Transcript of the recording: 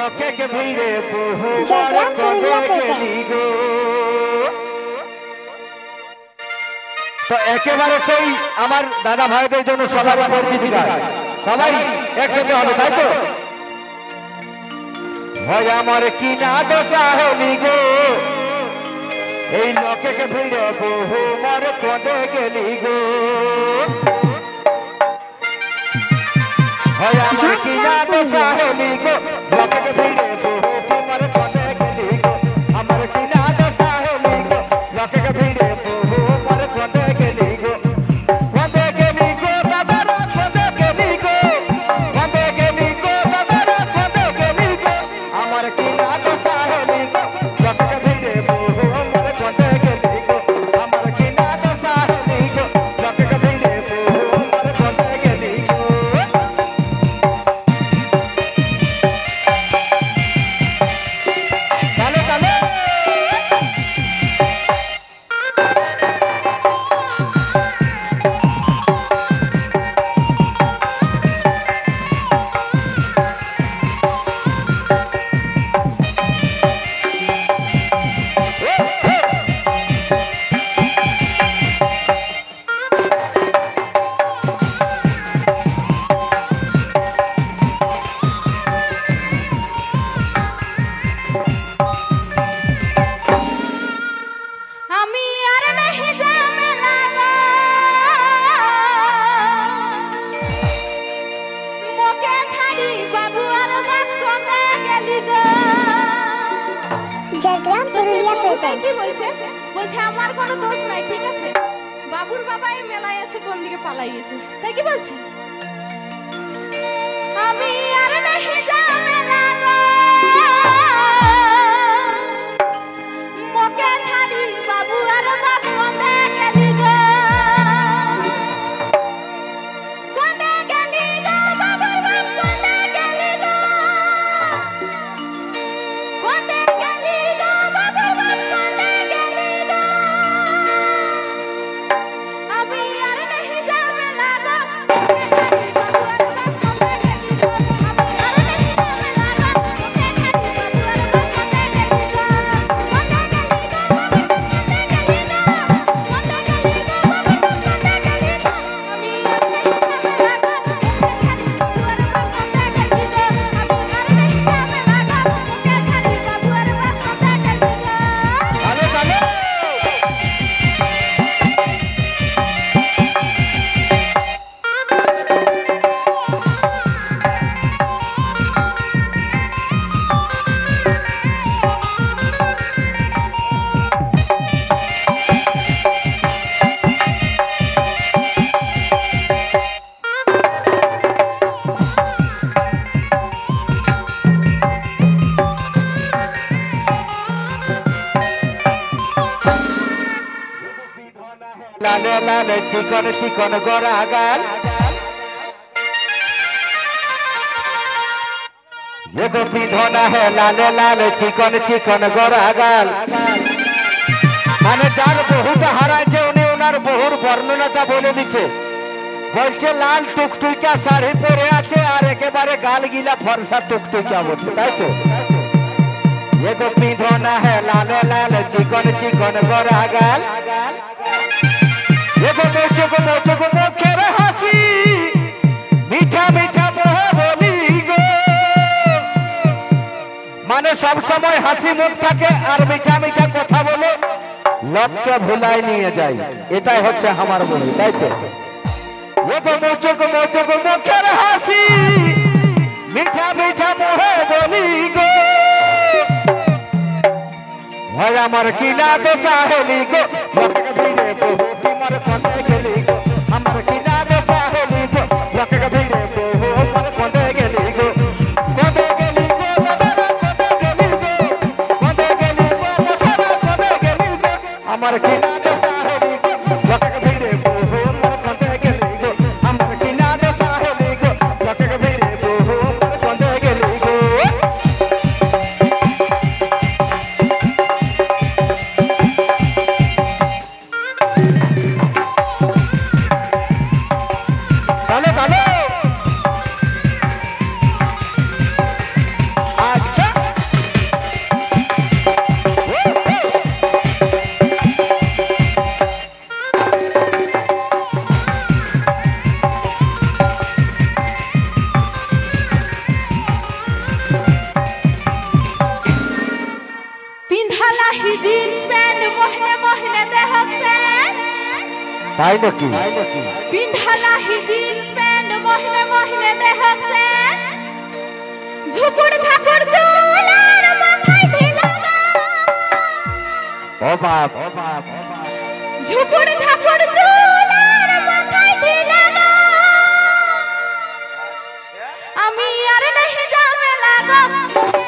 লোকে কে ভিড়ে বহুবার কবে গেলি গো। তো একেবারে সেই আমার দাদা ভাইদের জন্য সবার পরিচিতি গান, সবাই একসাথে হবে, তাই তো? ভয় আমার কি না দশা হলি গো, এই লোকে কে ভিড়ে বহুবার কবে গেলি গো। ভয় আমার কি না দশা হলি গো, লোকে কে ভিড়ে বহুবার কবে গেলি গো। আমার কি না দশা হলি গো, লোকে কে ভিড়ে বহুবার কবে গেলি গো। কবে গেলি গো বাবারা, কবে গেলি গো, কবে গেলি গো বাবারা, কবে গেলি গো। আমার কি না দশা হলি গো, লোকে কে ভিড়ে বহুবার কবে গেলি গো। আমার কি না দশা হলি গো, লোকে কে ভিড়ে বহুবার কবে গেলি গো। তালে তালে আমি আর নাহি ঝামেলা গো, মোকে ছাড়ি বাবু আর বাপ কোনে গেলি গো। ঝাড়গ্রাম পুরুলিয়া প্রেজেন্ট। কি বলছে? বলছে আমার কোনো দোষ নাই, ঠিক আছে? বাবুর বাবাই মেলায় এসে কোন দিকে পালাইয়েছে, তাই কি বলছে? আমি আর নাহি ঝামেলা গো, মোকে ছাড়ি বাবু আর বাপ কোনে গেলি গো। কোনে গেলি গো বাবুর বাপ, কোনে গেলি গো। কোনে গেলি গো বাবুর বাপ, কোনে গেলি গো। আমি আর নাহি ঝামেলা গো, মোকে ছাড়ি বাবু আর বাপ কোনে গেলি গো। আমি আর নাহি ঝামেলা গো, মোকে ছাড়ি বাবু আর বাপ কোনে গেলি গো। কোনে গেলি গো বাবুর বাপ, কোনে গেলি গো। কোনে গেলি গো বাবুর বাপ, কোনে গেলি গো। আমি আর নাহি ঝামেলা গো, মোকে ছাড়ি বাবু আর বাপ কোনে গেলি গো। আমি আর নাহি ঝামেলা গো, মোকে ছাড়ি বাবু আর বাপ কোনে গেলি গো। তালে তালে লালে লালে চিকন চিকন গোরা গাল, ये तो पिधोना है लाले लाले चिकन चिकन गोरा गाल। মানে যার বহুটা হারাইছে উনি ওনার বহুর বর্ণনাটা বলে দিচ্ছে। বলছে লাল টুকটুকা শাড়ি পরে আছে আর একেবারে গাল গিলা ফর্সা টুকটুকা বলছে, তাই তো? ये तो पिधोना है लाले लाले चिकन चिकन गोरा गाल। ये तो मोचो को मुखेर हासि মিঠা মিঠা মোহে বলি গো। মানে সব সময় হাসি মুখ থাকে আর মিঠা মিঠা কথা বলে লোককে ভুলাই নিয়ে যায়, এটাই হচ্ছে আমার বলি, তাই তো? ও তো মোচো কো মুখের হাসি মিঠা মিঠা মোহে বলি গো। ভয় আমার কি না দশা হলি গো, লোকে ভিড়ে বহু বিমার কোনে গেলি গো। আমার কি না দশা হলি গো, লোকে ভিড়ে বহু কোনে গেলি গো। কোনে গেলি গো বাবারা, কোনে গেলি গো। কোনে গেলি গো বাবারা, কোনে গেলি গো। আমার কি না দশা হলি গো, লোকে ভিড়ে বহু কোনে গেলি গো। আমার কি না দশা হলি গো, লোকে ভিড়ে বহু কোনে গেলি গো। তালে তালে আচ্ছা তাই নাকি পিন্ধালা হি জিন্স প্যান্ট মহিনে মহিনে দেহ সে ঝুপুর ঝাপুর চুল আর মাথায় ঢিলা ও বাপ ঝুপুর ঝাপুর চুল আর মাথায় ঢিলা আমি আর नहीं जावे लागो